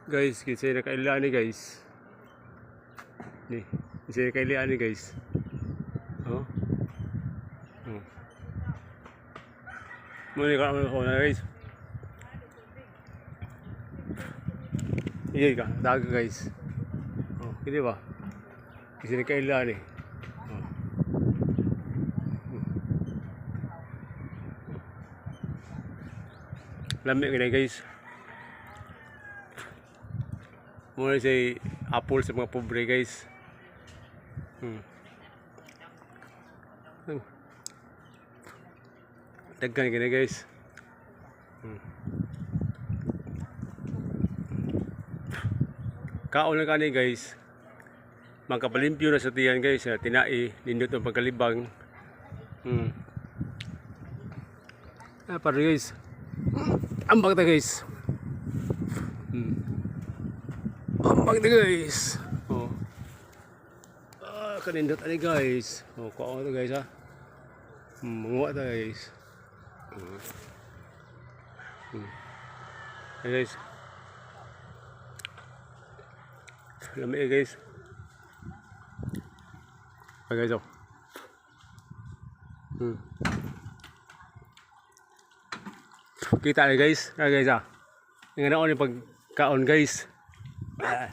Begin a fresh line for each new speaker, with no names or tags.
Guys, kasi nakailan ni guys. Ni, kasi nakailan ni guys. Oh. Oh. Muli ka naman na guys. Iya ka, daga guys. Oh, hindi ba? Kasi nakailan ni. Oh. Lamig na guys. Muna say apple sa mga pobre guys. Daghan gini guys. Kaon na kani guys. Magkapalimpyo na sa tiyan guys. Tinai, nindot ang pagkalibang. Para guys. Ambag ta guys. Ambag ta guys. Oh. Kanindot ani guys. Oh, kaon ta guys ha. Manguha ta guys. Hey guys. Lamig guys. Hey guys. Oh. Kita ni guys. Ah guys ah. Nga na ni pagkaon guys. Ah.